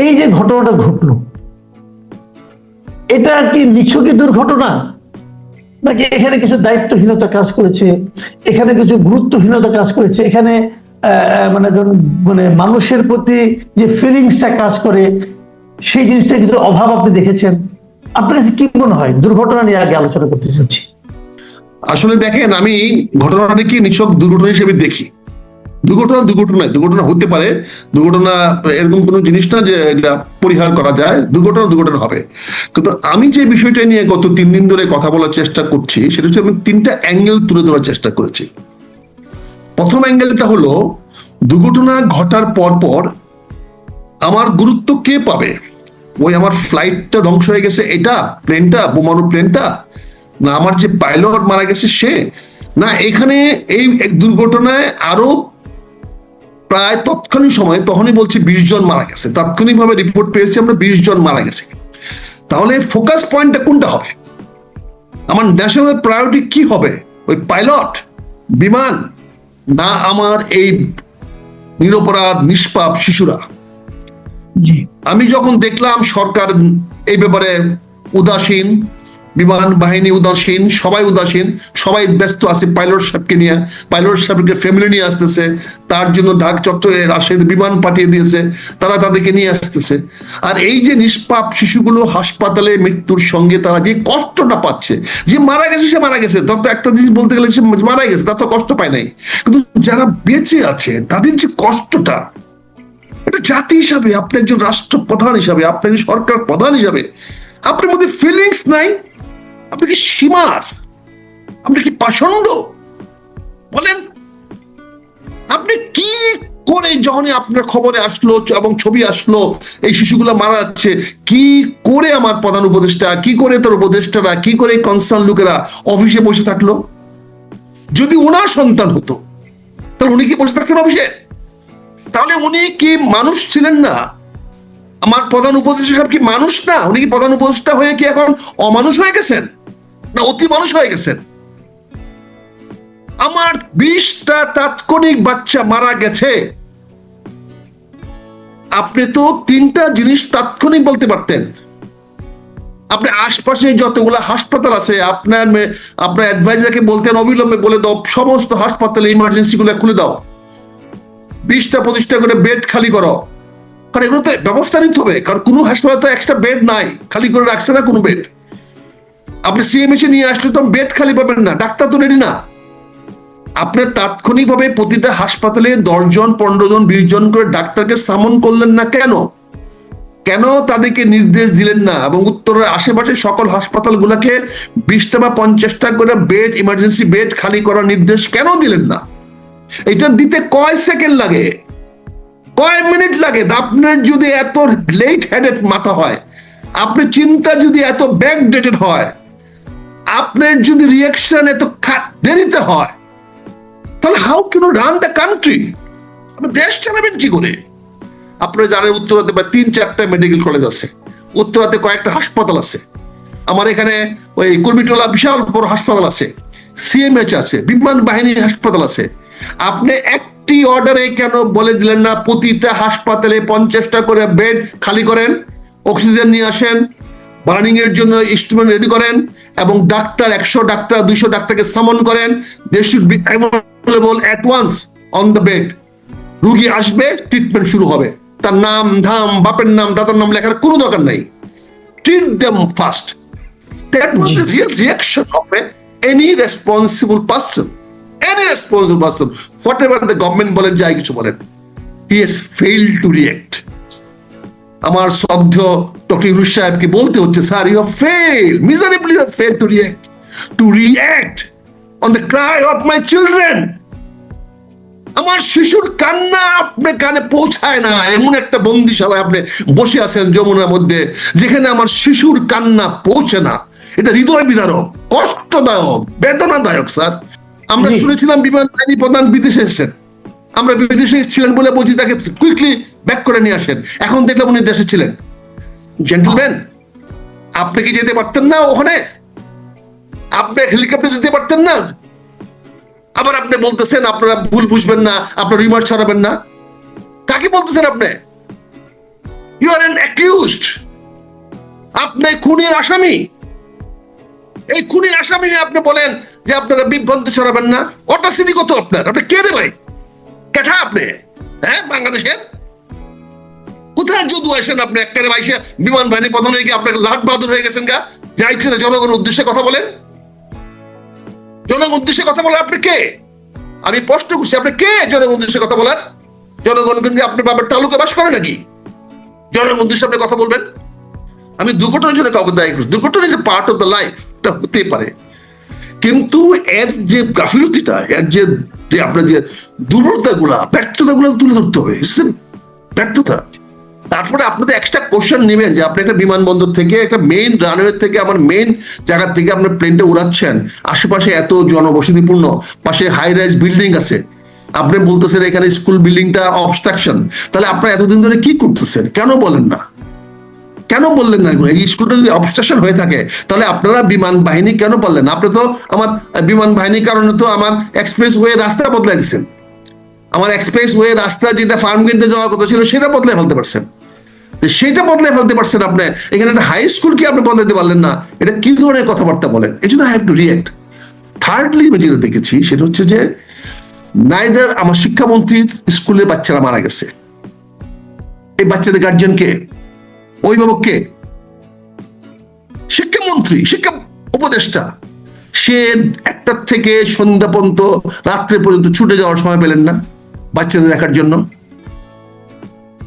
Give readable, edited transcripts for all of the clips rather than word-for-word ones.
এই যে ঘটনাটা ঘটলো, এটা কি নিছকই দুর্ঘটনা, নাকি এখানে কিছু দায়িত্বহীনতা কাজ করেছে, এখানে কিছু গুরুত্বহীনতা কাজ করেছে, এখানে মানে মানে মানুষের প্রতি যে ফিলিংসটা কাজ করে সেই জিনিসটা কিছু অভাব আপনি দেখেছেন? আপনার কাছে কি মনে হয়? দুর্ঘটনা নিয়ে আগে আলোচনা করতে চাচ্ছি। আসলে দেখেন, আমি ঘটনাটাকে নিছক দুর্ঘটনা হিসেবে দেখি। দুর্ঘটনা হতে পারে, দুর্ঘটনা এরকম কোনো জিনিস না যে এটা পরিহার করা যায়, দুর্ঘটনা হবে। কিন্তু আমি যে বিষয়টা নিয়ে গত 3 দিন ধরে কথা বলার চেষ্টা করছি, সেটা হচ্ছে আমি 3টা অ্যাঙ্গেল তুলে ধরার চেষ্টা করেছি। প্রথম অ্যাঙ্গেলটা হলো, দুর্ঘটনা ঘটার পর আমার গুরুত্ব কে পাবে? ওই আমার ফ্লাইটটা ধ্বংস হয়ে গেছে এটা, প্লেনটা, বোমারু প্লেনটা, না আমার যে পাইলট মারা গেছে সে, না এখানে এই দুর্ঘটনায় আরো প্রায় তৎকালীন সময়ে, তখনই বলছি 20 জন মারা গেছে, তাৎক্ষণিকভাবে রিপোর্ট পেয়েছি আমরা 20 জন মারা গেছে। তাহলে ফোকাস পয়েন্টটা কোনটা হবে? আমার ন্যাশনাল প্রায়োরিটি কি হবে? ওই পাইলট, বিমান, না আমার এই নিরপরাধ নিষ্পাপ শিশুরা? আমি যখন দেখলাম সরকার এই ব্যাপারে উদাসীন, বিমান বাহিনী উদাসীন, সবাই উদাসীন, সবাই ব্যস্ত আছে পাইলট সাহেবকে নিয়ে, পাইলট সাহেবকে ফ্যামিলি নিয়ে আসতেছে, তার জন্য ঢাকা চট্টগ্রামে রাজশাহীতে বিমান পাঠিয়ে দিয়েছে, তারা তাদেরকে নিয়ে আসতেছে। আর এই যে নিষ্পাপ শিশুগুলো হাসপাতালে মৃত্যুর সঙ্গে তারা যে কষ্টটা পাচ্ছে, যে মারা গেছে সে মারা গেছে, তত একটা জিনিস বলতে গেলে সে মারা গেছে, তার তো কষ্ট পায় নাই, কিন্তু যারা বেঁচে আছে তাদের যে কষ্টটা, এটা জাতি হিসাবে, আপনি একজন রাষ্ট্রপ্রধান হিসাবে, আপনি একজন সরকার প্রধান হিসাবে, আপনার মধ্যে ফিলিংস নাই? আপনি কি সীমার? আপনি কি পাষণ্ড? বলেন, আপনি কি করে যখনই আপনার খবরে আসলো এবং ছবি আসলো এই শিশুগুলো মারা যাচ্ছে, কি করে আমার প্রধান উপদেষ্টা, কি করে তার উপদেষ্টারা, কি করে কনসার্ন লোকেরা অফিসে বসে থাকলো? যদি ওনার সন্তান হতো তাহলে উনি কি বসে থাকতেন অফিসে? তাহলে উনি কি মানুষ ছিলেন না? আমার প্রধান উপদেষ্টা সাহেব কি মানুষ না? উনি কি প্রধান উপদেষ্টা হয়ে কি এখন অমানুষ হয়ে গেছেন, না অতি মানুষ হয়ে গেছেন? আমার 20টা তাৎক্ষণিক বাচ্চা মারা গেছে, আপনি তো 3টা জিনিস তাৎক্ষণিক বলতে পারতেন। আপনি আশপাশে যতগুলো হাসপাতাল আছে, আপনার অ্যাডভাইজারকে বলতেন অবিলম্বে বলে দাও সমস্ত হাসপাতালে ইমার্জেন্সি গুলো খুলে দাও, 20টা-25টা করে বেড খালি করো, কারণ এগুলো তো ব্যবস্থা নিতে হবে, কারণ কোনো হাসপাতালে তো এক্সট্রা বেড নাই, খালি করে রাখছে না কোনো বেড। আপনি সিএমএইচে নিয়ে আসলে তো বেড খালি পাবেন না, ডাক্তার তো রেডি না। আপনি তাৎক্ষণিকভাবে প্রতিটা হাসপাতালে 10 জন, 15 জন, 20 জন করে ডাক্তারকে সামন করলেন না কেন? কেন তাদেরকে নির্দেশ দিলেন না এবং উত্তরের আশেপাশে সকল হাসপাতালগুলোকে 20টা বা 50টা করে বেড, ইমার্জেন্সি বেড খালি করার নির্দেশ কেন দিলেন না? এটা দিতে কয় সেকেন্ড লাগে, কয় মিনিট লাগে? আপনার যদি এত লেট হেডেড মাথা হয়, আপনার চিন্তা যদি এত ব্যাকডেটেড হয়, আপনার যদি রিয়াকশন এত দেরিতে হয়, তাহলে how can you run the country? আপনি দেশ চালাবেন কি করে? আপনারা জানেন উত্তরাতে 3-4টা মেডিকেল কলেজ আছে, উত্তরাতে কয়েকটা হাসপাতাল আছে, আমার এখানে ওই কুর্মিটোলা বিশাল বড় হাসপাতাল আছে, সিএমএইচ আছে, বিমান বাহিনী হাসপাতাল আছে। আপনি একটি অর্ডারে কেন বলে দিলেন না প্রতিটা হাসপাতালে 50টা করে বেড খালি করেন, অক্সিজেন নিয়ে আসেন, বার্নিং এর জন্য ইনস্ট্রুমেন্ট রেডি করেন, এবং ডাক্তার 100 ডাক্তার 200 ডাক্তারকে সামন করেন, they should be available at once on the bed. রুগী আসবে, ট্রিটমেন্ট শুরু হবে, তার নাম ধাম, বাপের নাম, দাদার নাম লেখার কোনো দরকার নাই, treat them fast. That was the real reaction of any responsible person. Any responsible person, whatever the government বলেন, যাই কিছু বলেন, he has failed to react. আমার শ্রদ্ধেয় ডক্টর ইউনূস সাহেবকে বলতে হচ্ছে, sir you have failed, miserably you have failed to react on the cry of my children. আমার শিশুর কান্না আপনার কানে পৌঁছায় না, এমন একটা বন্দিশালায় আপনি বসে আছেন যমুনার মধ্যে, যেখানে আমার শিশুর কান্না পৌঁছে না। এটা হৃদয় বিদারক, কষ্টদায়ক, বেদনাদায়ক স্যার। আমরা শুনেছিলাম বিমান বাহিনী প্রধান বিদেশে এসেছেন, আমরা বিদেশে ছিলেন বলে বলছি তাকে কুইকলি ব্যাক করে নিয়ে আসেন, এখন দেখলাম উনি দেশে ছিলেন। জেন্টলম্যান, আপনি কি যেতে পারতেন না ওখানে? আপনি হেলিকপ্টার যেতে পারতেন না? আবার আপনি বলতেছেন আপনারা ভুল বুঝবেন না, আপনারা রিমার্ক ছড়াবেন না। কাকে বলতেছেন আপনি? ইউ আর অ্যান অ্যাকিউজড, আপনি খুনির আসামি। এই খুনির আসামি আপনি বলেন যে আপনারা বিভ্রান্তি ছড়াবেন না। অটাসিটি কত আপনার? আপনি কে রে ভাই? কেঠা আপনি? হ্যাঁ, বাংলাদেশের কোথায় যদু আসেন আপনি? একেবারে বাইশে বিমান বাহিনী প্রধান হয়ে গিয়ে আপনাকে লাট বাহাদুর হয়ে গেছেন গা, যা ইচ্ছে জনগণের উদ্দেশ্যে কথা বলেন। জনগণ উদ্দেশ্যে কথা বলেন আপনি কে? আমি প্রশ্ন করছি, আপনি কে জনগণ উদ্দেশ্যে কথা বলার? জনগণ কিন্তু আপনার বাবার তালুকে বাস করে নাকি? জনগণ উদ্দেশ্যে আপনি কথা বলবেন? আমি দুর্ঘটনার জন্য কাউকে দায়ী করছি। দুর্ঘটনা is a part of the life, এটা হতেই পারে, কিন্তু এর যে গাফিলতিটা, এর যে যে আপনার যে দুর্বলতাগুলা, ব্যর্থতাগুলো তুলে ধরতে হবে। ব্যর্থতা। তারপরে আপনাদের এক্সট্রা কোশ্চেন নেবেন যে আপনি একটা বিমানবন্দর থেকে, একটা মেইন রানওয়ে থেকে, আমার মেইন জায়গা থেকে আপনার প্লেনটা উড়াচ্ছেন, আশেপাশে এত জনবসতিপূর্ণ, পাশে হাই রাইজ বিল্ডিং আছে, আপনি বলতেছেন এখানে স্কুল বিল্ডিংটা অবস্ট্রাকশন। তাহলে আপনারা এতদিন ধরে কি করতেছেন? কেন বলেন না? কেন বললেন না? এই স্কুলটা যদি অবস্ট্রাকশন হয়ে থাকে তাহলে আপনারা বিমান বাহিনী কেন বললেন? আপনি তো আমার বিমান বাহিনীর কারণে তো আমার এক্সপ্রেস ওয়ে রাস্তা বদলাই দিচ্ছেন। আমার এক্সপ্রেস ওয়ে রাস্তা যেটা ফার্ম গেটে যাওয়ার কথা ছিল সেটা বদলাই ফেলতে পারছেন। সেটা বদলাই ফেলতে পারছেন আপনি, এখানে একটা হাই স্কুল কি আপনি বদলাতে পারলেন না? এটা কি ধরনের কথাবার্তা বলেন? এই জন্য I have to react. Thirdly আমি যেটা দেখেছি সেটা হচ্ছে যে নাইদার আমার শিক্ষামন্ত্রীর স্কুলের বাচ্চারা মারা গেছে, এই বাচ্চাদের গার্জিয়ান কে? অভিভাবক কে? শিক্ষামন্ত্রী, শিক্ষা উপদেষ্টা। সে 1টা থেকে সন্ধ্যা পর্যন্ত, রাত্রে পর্যন্ত ছুটে যাওয়ার সময় পেলেন না বাচ্চাদের দেখার জন্য?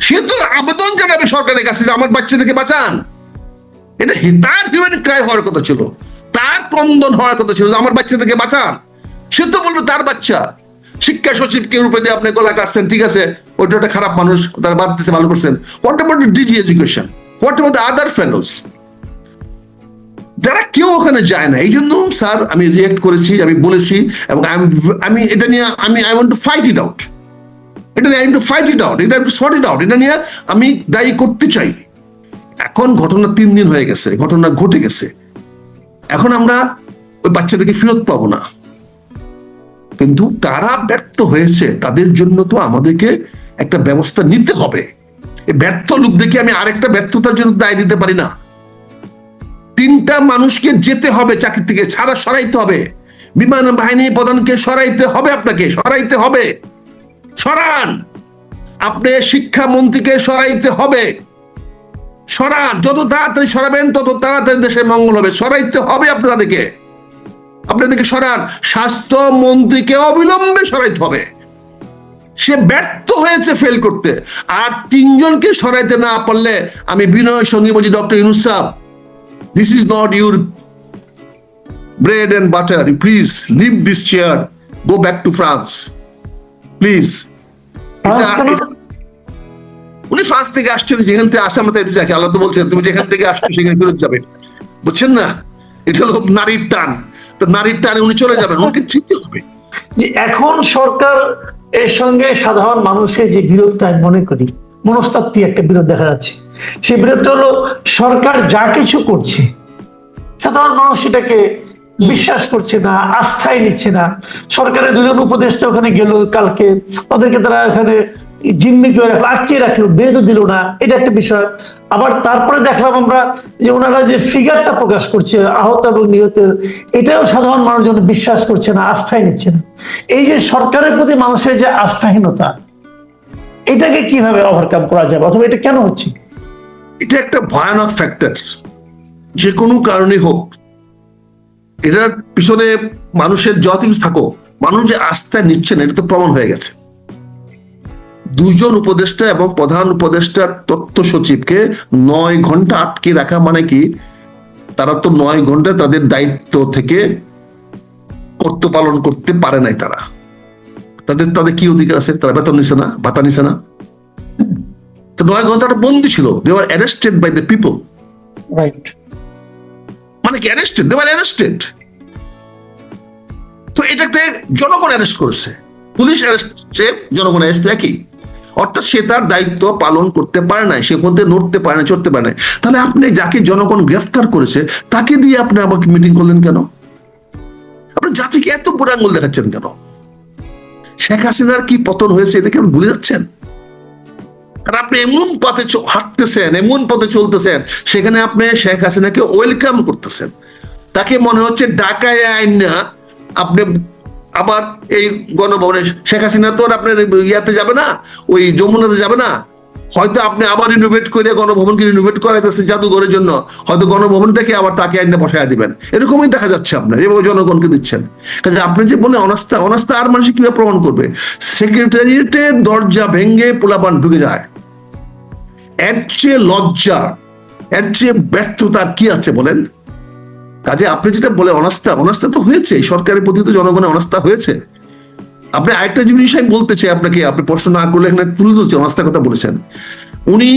সে তো আবেদন জানাবে সরকারের কাছে যে আমার বাচ্চাদেরকে বাঁচান। এটা তার হিউম্যান ক্রাই হওয়ার কথা ছিল, তার ক্রন্দন হওয়ার কথা ছিল যে আমার বাচ্চাদেরকে বাঁচান। সে তো বলবে তার বাচ্চা। শিক্ষা সচিবকে রূপে দিয়ে আপনি গলা কাটছেন, ঠিক আছে, ওইটা একটা খারাপ মানুষ, তারা বাদ দিতে ভালো করছেন। What about DG education? What about the other fellows? যারা কেউ ওখানে যায় না। এই জন্য স্যার আমি রিয়েক্ট করেছি, আমি বলেছি, এবং আমি এটা নিয়ে I want to fight it out. এটা নিয়ে I to fight it out, এটা টু সর্ট ইট আউট। এটা নিয়ে আমি দায়ী করতে চাই। এখন ঘটনা 3 দিন হয়ে গেছে, ঘটনা ঘটে গেছে, এখন আমরা ওই বাচ্চাদেরকে ফেরত পাবো না। কিন্তু কারা ব্যর্থ হয়েছে তাদের জন্য তো আমাদেরকে একটা ব্যবস্থা নিতে হবে। এই ব্যর্থ লোক দেখে আমি আরেকটা ব্যর্থতার জন্য দায় দিতে পারি না। 3টা মানুষকে যেতে হবে চাকরি থেকে, সরাইতে হবে। বিমান বাহিনী প্রধানকে সরাইতে হবে, আপনাকে সরাইতে হবে। সরান। আপনি শিক্ষামন্ত্রীকে সরাইতে হবে। সরান, যত তাড়াতাড়ি সরাবেন তত তাড়াতাড়ি দেশের মঙ্গল হবে। সরাইতে হবে আপনাদেরকে, আপনাদেরকে সরান। স্বাস্থ্যমন্ত্রীকে অবিলম্বে সরাইতে হবে। সে ব্যর্থ হয়েছে ফেল করতে। আর 3 জনকে সরাইতে না পারলে আমি বিনয়ের সঙ্গে বলছি, ডক্টর ইউনূস সাহেব, this is not your bread and butter. Please leave this chair, go back to France, please. উনি ফ্রান্স থেকে আসছেন, যেখান থেকে আসে আমরা তাইতে যাকে, আল্লাহ তো বলছেন তুমি যেখান থেকে আসছো সেখানে ফেরত যাবে। বুঝছেন না? এটা হলো নারীর টান। তো নারীর টানে উনি চলে যাবেন, ওনাকে চিনতে হবে যে এখন সরকার এর সঙ্গে সাধারণ মানুষের যে বিরোধটা আমি মনে করি মনস্তাত্ত্বিক একটা বিরোধ দেখা যাচ্ছে। সেই বিরোধটা হলো সরকার যা কিছু করছে সাধারণ মানুষ সেটাকে বিশ্বাস করছে না, আস্থায় নিচ্ছে না। সরকারের 2 জন উপদেষ্টা ওখানে গেল কালকে, ওদেরকে তারা ওখানে জিম্মি করে রাখলো, আটকে রাখলো, বেদও দিল না, এটা একটা বিষয়। আবার তারপরে দেখলাম আমরা যে ওনারা যে ফিগারটা প্রকাশ করছে আহত এবং নিহতের, এটাও সাধারণ মানুষজন বিশ্বাস করছে না, আস্থায় নিচ্ছে না। এই যে সরকারের প্রতি মানুষের যে আস্থাহীনতা, এটাকে কিভাবে ওভারকাম করা যাবে, অথবা এটা কেন হচ্ছে? এটা একটা ভয়ানক ফ্যাক্টর। যে কোনো কারণে হোক, এটার পিছনে মানুষের যত কিছু থাকো, মানুষ যে আস্থা নিচ্ছে না এটা তো প্রমাণ হয়ে গেছে। 2 জন উপদেষ্টা এবং প্রধান উপদেষ্টার তথ্য সচিবকে 9 ঘন্টা আটকে রাখা মানে কি? তারা তো 9 ঘন্টা তাদের দায়িত্ব থেকে কর্তব্য পালন করতে পারে নাই। তারা তাদের কি অধিকার আছে? তারা বেতন নিছে না, ভাতা নিছে না? তো 9 ঘন্টা বন্দী ছিল। They were arrested by the people. Right, মানে কি অ্যারেস্টেড? They were arrested. তো এটাতে জনগণ অ্যারেস্ট করেছে, পুলিশ অ্যারেস্ট, জনগণ অ্যারেস্ট একই। অর্থাৎ সে তার দায়িত্ব পালন করতে পারে না, সে মধ্যে নড়তে পারে না, চড়তে পারে না। তাহলে আপনি যাকে জনগণ গ্রেফতার করেছে তাকে দিয়ে আপনি আমাকে মিটিং করলেন কেন? আপনি জাতিকে এত বুড়ো আঙ্গুল দেখাচ্ছেন কেন? শেখ হাসিনার কি পতন হয়েছে এটা কি আপনি ভুলে যাচ্ছেন? আর আপনি এমন পথে হাঁটতেছেন, এমন পথে চলতেছেন, সেখানে আপনি শেখ হাসিনাকে ওয়েলকাম করতেছেন। তাকে মনে হচ্ছে ঢাকায় আইন না আপনি আবার এই গণভবনে, শেখ হাসিনা তো আর আপনার ইয়াতে যাবে না, ওই যমুনাতে যাবে না, হয়তো আপনি আবার রিনোভেট করে গণভবনকে রিনোভেট করাইতেছেন জাদুঘরের জন্য, হয়তো গণভবনটাকে আবার তাকে আইনে বসায় দিবেন, এরকমই দেখা যাচ্ছে আপনার এভাবে জনগণকে দিচ্ছেন। কাজে আপনি যে বলে অনাস্থা, অনাস্থা আর মানুষ কিভাবে প্রমাণ করবে? সেক্রেটারিয়েটের দরজা ভেঙে পোলাপান ঢুকে যায়, এর চেয়ে লজ্জা, এর চেয়ে ব্যর্থতা কি আছে বলেন? কাজে আপনি যেটা বলে অনাস্থা, অনাস্থা তো হয়েছে, সরকারের প্রতি তো জনগণের অনাস্থা হয়েছে। আপনি আরেকটা জিনিস আমি বলতে চাই আপনাকে, আপনি প্রশ্ন না করলে এখানে তুলে ধরছি, অনাস্থার কথা বলেছেন। উনি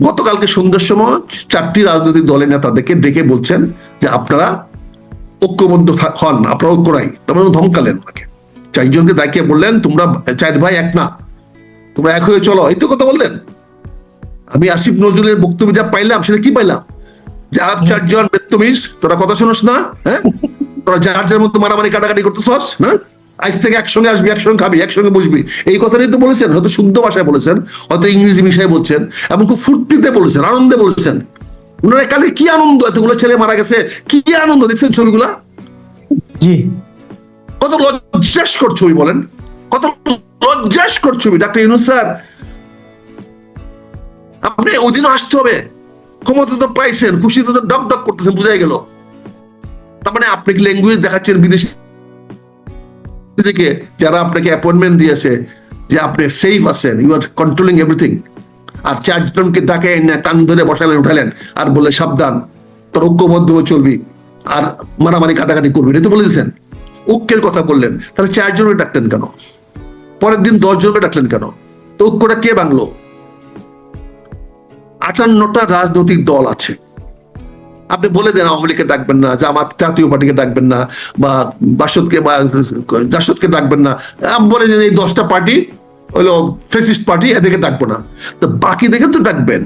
গতকালকে সন্ধ্যার সময় 4টি রাজনৈতিক দলের নেতাদেরকে ডেকে বলছেন যে আপনারা ঐক্যবদ্ধ হন, আপনারা ঐক্য নাই, তারপরে ধমকালেন ওনাকে। 4 জনকে ডাকিয়ে বললেন তোমরা 4 ভাই এক না, তোমরা এক হয়ে চলো, এই তো কথা বললেন। আমি আসিফ নজরুলের বক্তব্য যা পাইলাম সেটা কি পাইলাম? যা 4 জন বেত্তমিজ, তোরা কথা শোনস না, হ্যাঁ তোরা যার যার মতো মারামারি কাটাকাটি করতেছস, হ্যাঁ আজ থেকে একসঙ্গে আসবি, একসঙ্গে খাবি, একসঙ্গে বসবি, এই কথাটাই তো বলেছেন। হয়তো শুদ্ধ ভাষায় বলেছেন, হয়তো ইংরেজি মিশায় বলছেন, এবং খুব ফুর্তিতে বলেছেন, আনন্দে বলেছেন। উনারা কালে কি আনন্দ, এতগুলো ছেলে মারা গেছে, কি আনন্দ দেখছেন ছবিগুলা, জি কত লজ্জাস্কর ছবি বলেন, কত লজ্জাস্কর ছবি। ডাক্তার ইউনূস স্যার, আপনি ওদিনও আসতে হবে, ক্ষমতা তো পাইছেন, খুশিতে তো ডক ডক করতেছেন, বুঝাই গেল। তার মানে আপনি কি ল্যাঙ্গুয়েজ দেখাচ্ছেন বিদেশি থেকে, যারা আপনাকে অ্যাপয়েন্টমেন্ট দিয়েছে যে আপনি সেফ আছেন, ইউ আর কন্ট্রোলিং এভরিথিং, আর 4 জনকে ডাকে না কান ধরে বসালেন, উঠালেন, আর বলে সাবধান তোর ঐক্যবদ্ধ চলবি, আর মারামারি কাটাকাটি করবি, এটা তো বলে দিয়েছেন। ঐক্যের কথা বললেন, তাহলে 4 জনকে ডাকলেন কেন? পরের দিন 10 জনকে ডাকলেন কেন? তো ঐক্যটা কে ভাঙলো? 58টা রাজনৈতিক দল আছে, আপনি বলে দেন আওয়ামী লীগকে ডাকবেন না, জামাত জাতীয় পার্টিকে ডাকবেন না, বা বাসদকে বা জাসদকে ডাকবেন না, বলে যে এই 10টা পার্টি হলো ফেসিস্ট পার্টি, এদেরকে ডাকবো না। তো বাকি দেখে তো ডাকবেন।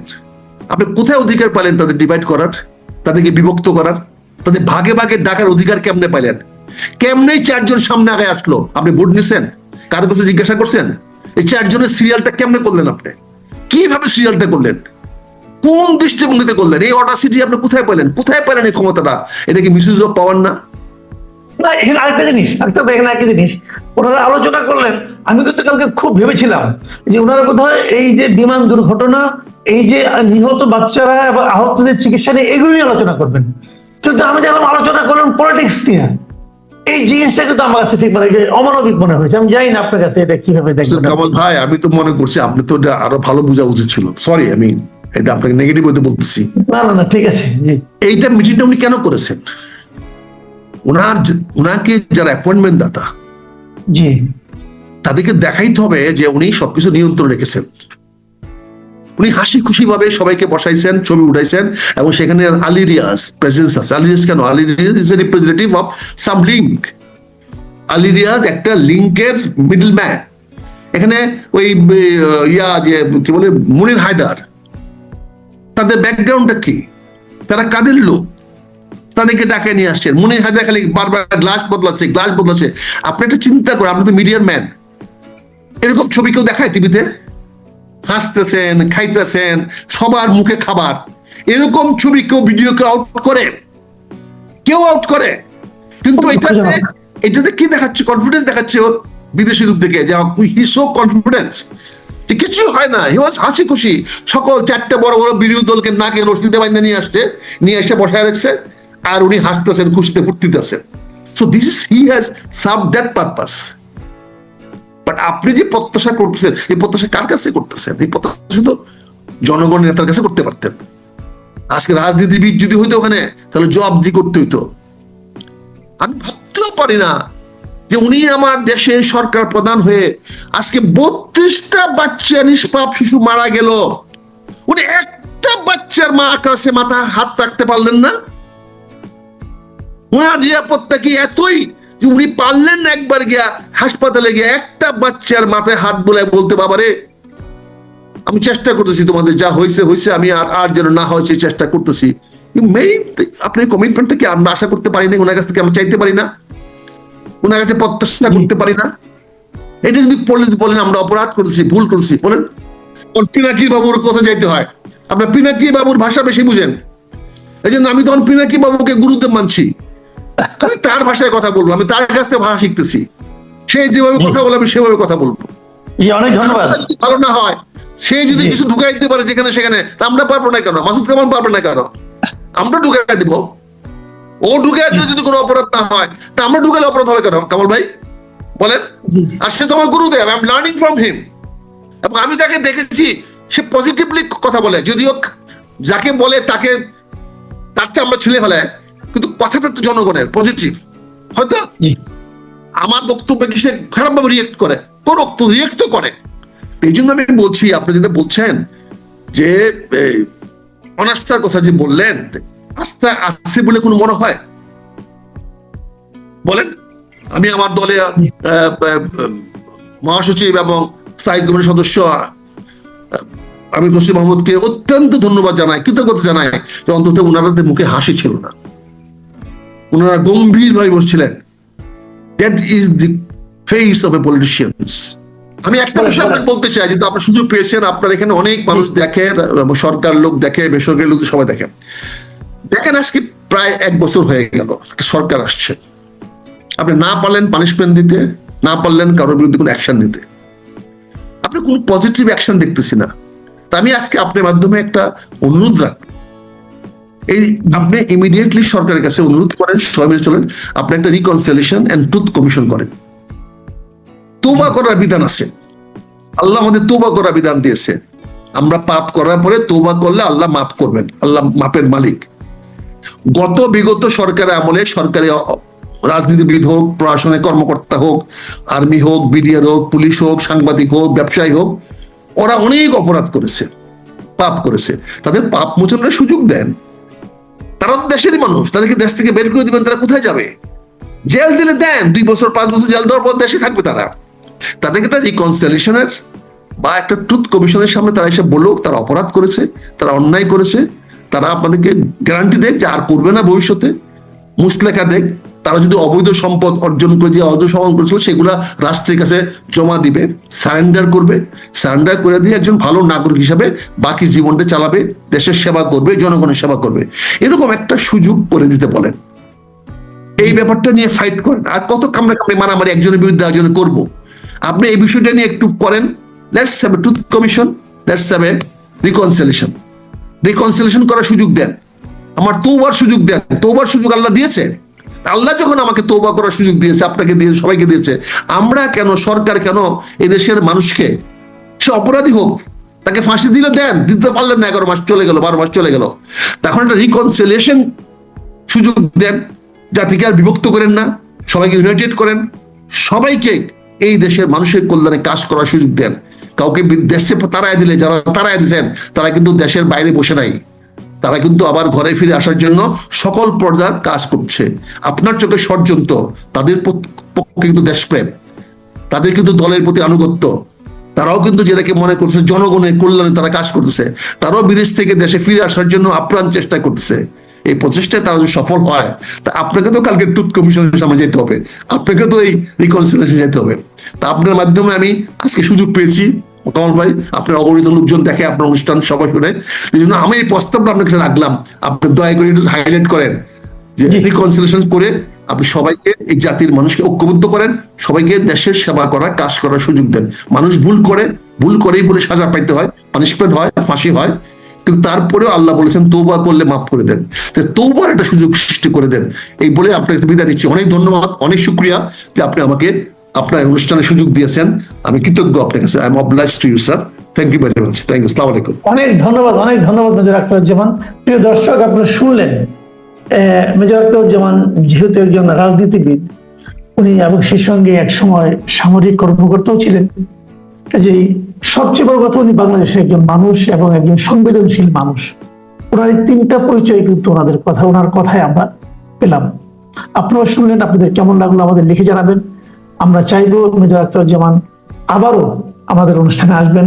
আপনি কোথায় অধিকার পেলেন তাদের ডিভাইড করার, তাদেরকে বিভক্ত করার, তাদের ভাগে ভাগে ডাকার অধিকার কেমনে পাইলেন? কেমনেই 4 জন সামনে আগে আসলো? আপনি ভোট নিছেন? কারো কাছে জিজ্ঞাসা করছেন? এই 4 জনের সিরিয়ালটা কেমনে করলেন? আপনি কিভাবে সিরিয়ালটা করলেন? কোন দৃষ্টিভঙ্গিতে করলেন? এই অডাসিটি আপনি কোথায় পেলেন? কোথায় পেলেন এই ক্ষমতাটা? এটা কি মিসইউজ অফ পাওয়ার না? না, এখানে আরেকটা জিনিস, এখানে একটা জিনিস ওনারা আলোচনা করলেন। আমি কিন্তু কালকে খুব ভেবেছিলাম যে ওনারা বোধহয় এই যে বিমান দুর্ঘটনা, এই যে নিহত বাচ্চারা এবং আহতদের চিকিৎসা নিয়ে এগুলো নিয়ে আলোচনা করবেন, কিন্তু আমি দেখলাম আলোচনা করলেন পলিটিক্স নিয়ে। এই জিনিসটা কিন্তু আমার কাছে ঠিক মানে অমানবিক মনে হয়েছে। আমি জানি না আপনার কাছে এটা কিভাবে দেখবেন। কামাল ভাই, আমি তো মনে করছি আপনি তো আরো ভালো বোঝা উচিত ছিল। সরি, আমি এটা আপনাকে নেগেটিভ হতে বলতেছি। না না না, ঠিক আছে। এইটা মিটিংটা উনি কেন করেছেন? উনাকে যারা অ্যাপয়েন্টমেন্ট দাতা, জি, তাদেরকে দেখাইতে হবে যে উনি সবকিছু নিয়ন্ত্রণ রেখেছেন। উনি হাসি খুশি ভাবে সবাইকে বসাইছেন, ছবি উঠাইছেন, এবং সেখানে আলী রিয়াজ প্রেজেন্স আছে। আলী রিয়াজ কেন? Ali Riaz is a representative of some link. Ali Riaz একটা লিঙ্কের মিডল ম্যান। এখানে ওই যে কি বলে মুনির হায়দার, তাদের ব্যাকগ্রাউন্ডটা কি, তারা কাদের লোক, তাদেরকে ডাকে নিয়ে আসছেন। মুনির হায়দার খালি বারবার গ্লাস বদলাচ্ছে। আপনি একটা চিন্তা করেন, আপনি তো মিডিয়ার ম্যান, এরকম ছবি কেউ দেখায় টিভিতে? হাসতেছেন, খাইতেছেন, সবার মুখে খাবার, এরকম ছবি কেউ ভিডিওকে আউট করে? কেউ আউট করে? কিন্তু এটাতে কি দেখাচ্ছে? কনফিডেন্স দেখাচ্ছে ওর বিদেশি লোক থেকে, যে হি সো কনফিডেন্স, কিছু হয় না। হি ওয়াজ হাসি খুশি। সকল 4টে বড় বড় বিরোধী দলকে নাকে রশিতে বাইন্ধে নিয়ে এসে বসায় রাখছে, আর উনি হাসতেছেন, খুশিতে ফুর্তিতেছেন। So this is, he has served that purpose. But আপনি যে প্রত্যাশা করতেছেন, এই প্রত্যাশা কার কাছে করতেছেন? এই প্রত্যাশা তো জনগণের নেতার কাছে করতে পারতেন। আজকে রাজনীতিবিদ যদি হইতো ওখানে, তাহলে জবাবদিহি করতে হইতো। আমি ভাবতেও পারি না যে উনি আমার দেশের সরকার প্রধান হয়ে আজকে 32টা বাচ্চা, নিষ্পাপ শিশু মারা গেল, উনি একটা বাচ্চার মা কাছে মাথা হাত রাখতে পারলেন না। ওনার নিরাপত্তা কি এতই যে উনি পারলেন না একবার গিয়া হাসপাতালে গিয়ে একটা বাচ্চার মাথায় হাত বোলায় বলতে, বাবারে আমি চেষ্টা করতেছি, তোমাদের যা হয়েছে হয়েছে, আমি আর যেন না হয় সেই চেষ্টা করতেছি। আপনার কমিটমেন্টটা কি আমরা আশা করতে পারি না? ওনার কাছ থেকে আমরা চাইতে পারি না? ওনার কাছে প্রত্যাশা করতে পারি না? এটা যদি বলেন আমরা অপরাধ করেছি, ভুল করেছি, বলেন পিনাকি বাবুর কথা যাইতে হয়, আপনার পিনাকি বাবুর ভাষা বেশি বুঝেন, এই জন্য আমি তখন পিনাকি বাবুকে গুরুদেব মানছি। আমি তার ভাষায় কথা বলবো, আমি তার কাছ থেকে ভাষা শিখতেছি, সে যেভাবে কথা বলে আমি সেভাবে কথা বলবো। জি, অনেক ধন্যবাদ। যদি ভালো না হয়, সে যদি কিছু ঢুকাই দিতে পারে যেখানে সেখানে, তা আমরা পারবো না কেন? মাসুদ কামাল পারবে না কেন? আমরা ঢুকাই দিব। ও ঢুকাই দিলে যদি কোনো অপরাধ না হয়, তা আমরা ঢুকালে অপরাধ হবে কেন? কামাল ভাই বলেন। আর সে তো আমার গুরুদেব, I am learning from him. এবং আমি তাকে দেখেছি সে পজিটিভলি কথা বলে, যদিও যাকে বলে তাকে তার চেয়ে আমরা ছেলে ফেলে, কিন্তু কথাটা তো জনগণের পজিটিভ। হয়তো আমার বক্তব্যে কি সে খারাপ ভাবে রিয়েক্ট করে, করুক তো, রিয়েক্ট তো করে। এই জন্য আমি বলছি, আপনি যেটা বলছেন যে অনাস্থার কথা যে বললেন, আস্থা আছে বলে কোনো মনে হয়? বলেন। আমি আমার দলে মহাসচিব এবং স্থায়ী কমিটির সদস্য আমির রশিদ মাহমুদকে অত্যন্ত ধন্যবাদ জানাই, কৃতজ্ঞতা জানাই যে অন্তত ওনাদের মুখে হাসি ছিল না, ওনারা গম্ভীর ভাবে বসছিলেন। That is the face of a politicians. আমি একটা বিষয় আপনাকে বলতে চাই, যেহেতু আপনার সুযোগ পেয়েছেন, আপনার এখানে অনেক মানুষ দেখে, সরকার লোক দেখে, বেসরকারি লোক সবাই দেখে। দেখেন আজকে প্রায় 1 বছর হয়ে গেল একটা সরকার আসছে, আপনি না পারলেন পানিশমেন্ট দিতে, না পারলেন কারোর বিরুদ্ধে কোনো অ্যাকশন নিতে, আপনি কোনো পজিটিভ অ্যাকশন দেখতেছি না। তা আমি আজকে আপনার মাধ্যমে একটা অনুরোধ রাখবো, এই আপনি ইমিডিয়েটলি সরকারের কাছে অনুরোধ করেন, সবাই মিলে চলেন, আপনি একটা রিকনসিলিয়েশন এন্ড ট্রুথ কমিশন করেন। তওবা করার বিধান আছে, আল্লাহ আমাদের তওবা করার বিধান দিয়েছে। আমরা পাপ করার পরে তওবা করলে আল্লাহ মাফ করবেন, আল্লাহ মাপের মালিক। বিগত সরকারের আমলে সরকারি রাজনীতিবিদ হোক, প্রশাসনের কর্মকর্তা হোক, আর্মি হোক, বিডিআর হোক, পুলিশ হোক, সাংবাদিক হোক, ব্যবসায়ী হোক, ওরা অনেক অপরাধ করেছে, পাপ করেছে। তাদের পাপ মোচনের সুযোগ দেন। তারা তো দেশেরই মানুষ, তাদেরকে দেশ থেকে বের করে দিবেন, তারা কোথায় যাবে? জেল দিলে দেন, 2 বছর 5 বছর জেল দেওয়ার পর দেশে থাকবে তারা। তাদেরকে একটা রিকনসিলিয়েশনের বা একটা ট্রুথ কমিশনের সামনে তারা এসে বলুক তারা অপরাধ করেছে, তারা অন্যায় করেছে, তারা আপনাদেরকে গ্যারান্টি দেখ যে আর করবে না ভবিষ্যতে, মুসলেখা দেখ। তারা যদি অবৈধ সম্পদ অর্জন করে দিয়ে অবৈধ সম্পদ করেছিল সেগুলা রাষ্ট্রের কাছে জমা দিবে, সারেন্ডার করবে, সারেন্ডার করে দিয়ে একজন ভালো নাগরিক হিসাবে বাকি জীবনটা চালাবে, দেশের সেবা করবে, জনগণের সেবা করবে। এরকম একটা সুযোগ করে দিতে বলেন। এই ব্যাপারটা নিয়ে ফাইট করেন। আর কত কামড়ে কামড়ে মারামারি একজনের বিরুদ্ধে একজনের করবো, আপনি এই বিষয়টা নিয়ে একটু করেন। Let's have a truth commission, let's have a reconciliation. Reconciliation করার সুযোগ দেন, আমার তওবার সুযোগ দেন। তওবার সুযোগ আল্লাহ দিয়েছে। আল্লাহ যখন আমাকে তওবা করার সুযোগ দিয়েছে, আপনাকে দিয়েছে, সবাইকে দিয়েছে, আমরা কেন, সরকার কেন এদেশের মানুষকে, সে অপরাধী হোক, তাকে ফাঁসি দিলে দেন, দিতে পারলেন না, 11 মাস চলে গেল, 12 মাস চলে গেল, তখন একটা রিকনসিলিয়েশন সুযোগ দেন। জাতিকে আর বিভক্ত করেন না, সবাইকে ইউনাইটেড করেন, সবাইকে এই দেশের মানুষের কল্যাণে কাজ করার সুযোগ দেন। কাউকে দেশে তাড়ায় দিলে, যারা তাড়ায় দিচ্ছেন তারা কিন্তু দেশের বাইরে বসে নাই, তারা কিন্তু আবার ঘরে ফিরে আসার জন্য সকল পর্যার কাজ করছে। আপনার চোখে ষড়যন্ত্র, তাদের পক্ষে কিন্তু দেশপ্রেম, তাদের কিন্তু দলের প্রতি আনুগত্য, তারাও কিন্তু যেটাকে মনে করছে জনগণের কল্যাণে তারা কাজ করতেছে, তারাও বিদেশ থেকে দেশে ফিরে আসার জন্য আপ্রাণ চেষ্টা করতেছে। এই প্রচেষ্টায় তারা যদি সফল হয়, তা আপনাকে তো কালকে ট্রুথ কমিশনের সামনে যেতে হবে, আপনাকে তো এই রিকনসিলিয়েশন যেতে হবে। তা আপনার মাধ্যমে আমি আজকে সুযোগ পেয়েছি, কামাল ভাই, আপনার অগণিত লোকজন দেখে আপনার অনুষ্ঠান, সবাই শুনে, এই জন্য আমি এই প্রস্তাবটা আপনার কাছে রাখলাম। আপনি দয়া করে একটু হাইলাইট করেন যে রিকনসিলিয়েশন করে আপনি সবাইকে, এই জাতির মানুষকে ঐক্যবদ্ধ করেন, সবাইকে দেশের সেবা করার, কাজ করার সুযোগ দেন। মানুষ ভুল করে, ভুল করেই বলে সাজা পাইতে হয়, পানিশমেন্ট হয়, ফাঁসি হয়, কিন্তু তারপরেও আল্লাহ বলেছেন তওবা করলে মাফ করে দেন। তওবার একটা সুযোগ সৃষ্টি করে দেন। এই বলে আপনার কাছে বিদায় নিচ্ছি। অনেক ধন্যবাদ, অনেক শুকরিয়া যে আপনি আমাকে আপনার অনুষ্ঠানে সুযোগ দিয়েছেন। আমি কৃতজ্ঞ আপনার কাছে। I am obliged to you sir. Thank you very much. Thank you. আসসালামু আলাইকুম। অনেক ধন্যবাদ, অনেক ধন্যবাদ মেজর আখতারুজ্জামান। প্রিয় দর্শক, আপনারা শুনলেন মেজর আখতারুজ্জামান যেহেতু একজন রাজনীতিবিদ, উনি এবং সেই সঙ্গে এক সময় সামরিক কর্মকর্তাও ছিলেন, কাজেই সবচেয়ে বড় কথা উনি বাংলাদেশের একজন মানুষ এবং একজন সংবেদনশীল মানুষ। ওনার এই 3টা পরিচয় কিন্তু ওনাদের কথা, ওনার কথায় আমরা পেলাম। আপনারা শুনলেন, আপনাদের কেমন লাগলো আমাদের লিখে জানাবেন। আমরা চাইবো মেজর আখতারুজ্জামান আবারও আমাদের অনুষ্ঠানে আসবেন।